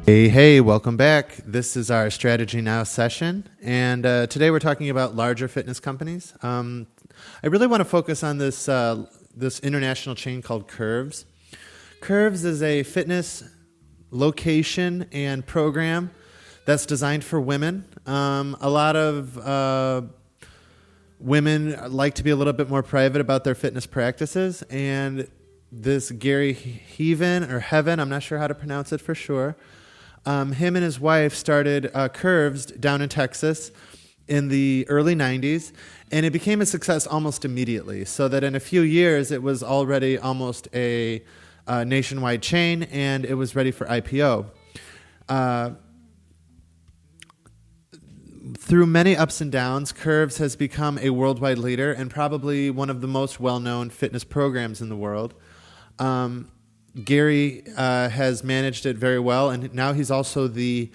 Hey, welcome back. This is our Strategy Now session, and today we're talking about larger fitness companies. I really want to focus on this international chain called Curves. Curves is a fitness location and program that's designed for women. A lot of women like to be a little bit more private about their fitness practices, and this Gary Heaven, I'm not sure how to pronounce it for sure. Him and his wife started Curves down in Texas in the early 90s, and it became a success almost immediately, so that in a few years it was already almost a nationwide chain, and it was ready for IPO. Through many ups and downs, Curves has become a worldwide leader and probably one of the most well-known fitness programs in the world. Gary has managed it very well, and now he's also the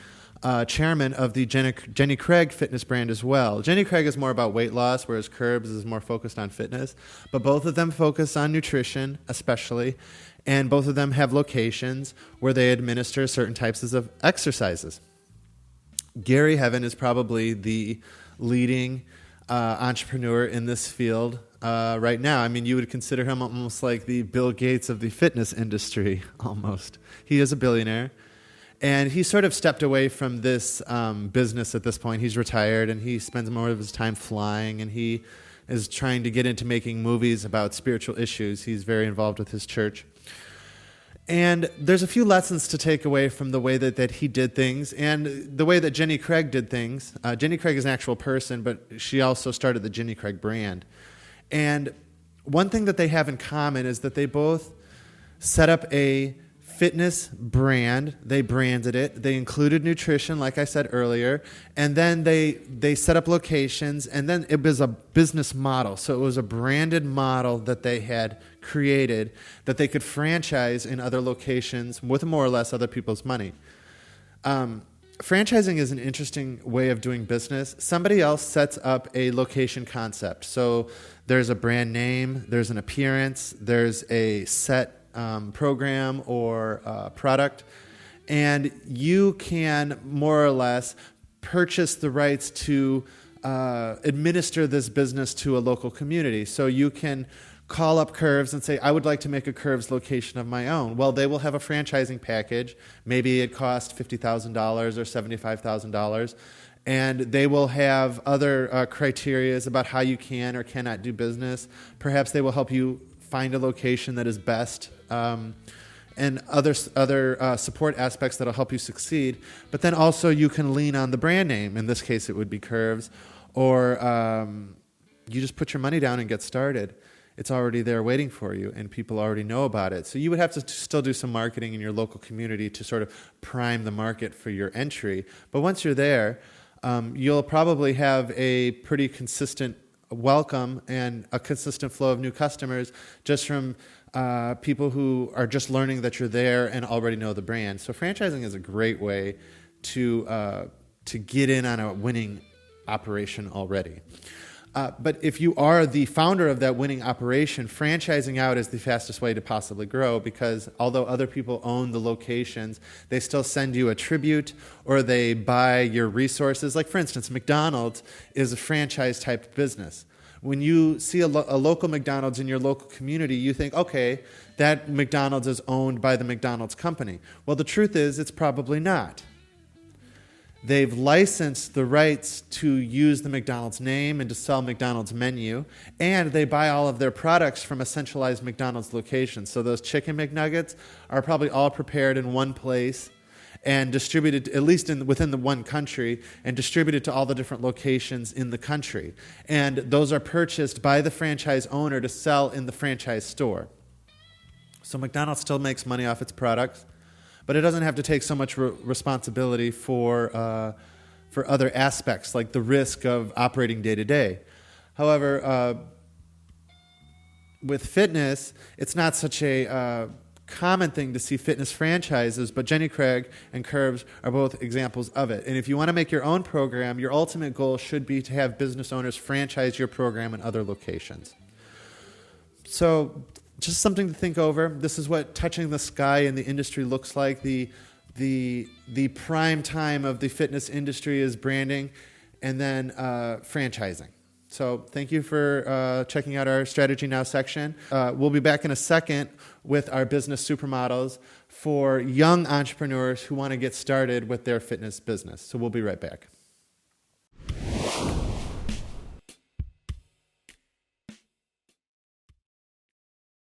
chairman of the Jenny Craig fitness brand as well. Jenny Craig is more about weight loss, whereas Curves is more focused on fitness. But both of them focus on nutrition, especially, and both of them have locations where they administer certain types of exercises. Gary Heaven is probably the leading entrepreneur in this field right now. I mean, you would consider him almost like the Bill Gates of the fitness industry, almost. He is a billionaire, and he sort of stepped away from this business at this point. He's retired, and he spends more of his time flying, and he is trying to get into making movies about spiritual issues. He's very involved with his church. And there's a few lessons to take away from the way that he did things and the way that Jenny Craig did things. Jenny Craig is an actual person, but she also started the Jenny Craig brand. And one thing that they have in common is that they both set up a fitness brand. They branded it. They included nutrition, like I said earlier. And then they set up locations. And then it was a business model. So it was a branded model that they had created that they could franchise in other locations with more or less other people's money. Franchising is an interesting way of doing business. Somebody else sets up a location concept. So there's a brand name, there's an appearance, there's a set program or product, and you can more or less purchase the rights to administer this business to a local community. So you can call up Curves and say, I would like to make a Curves location of my own. Well, they will have a franchising package. Maybe it costs $50,000 or $75,000. And they will have other criteria about how you can or cannot do business. Perhaps they will help you find a location that is best, and other support aspects that will help you succeed. But then also you can lean on the brand name. In this case, it would be Curves. Or you just put your money down and get started. It's already there waiting for you, and people already know about it. So you would have to still do some marketing in your local community to sort of prime the market for your entry. But once you're there, you'll probably have a pretty consistent welcome and a consistent flow of new customers just from people who are just learning that you're there and already know the brand. So franchising is a great way to get in on a winning operation already. But if you are the founder of that winning operation, franchising out is the fastest way to possibly grow, because although other people own the locations, they still send you a tribute or they buy your resources. Like, for instance, McDonald's is a franchise type business. When you see a local McDonald's in your local community, you think, okay, that McDonald's is owned by the McDonald's company. Well, the truth is it's probably not. They've licensed the rights to use the McDonald's name and to sell McDonald's menu, and they buy all of their products from a centralized McDonald's location. So those chicken McNuggets are probably all prepared in one place and distributed, at least within the one country, and distributed to all the different locations in the country. And those are purchased by the franchise owner to sell in the franchise store. So McDonald's still makes money off its products, but it doesn't have to take so much responsibility for other aspects, like the risk of operating day to day. However, with fitness, it's not such a common thing to see fitness franchises, but Jenny Craig and Curves are both examples of it. And if you want to make your own program, your ultimate goal should be to have business owners franchise your program in other locations. So just something to think over. This is what touching the sky in the industry looks like. The the prime time of the fitness industry is branding, and then franchising. So thank you for checking out our Strategy Now section. We'll be back in a second with our business supermodels for young entrepreneurs who want to get started with their fitness business. So we'll be right back.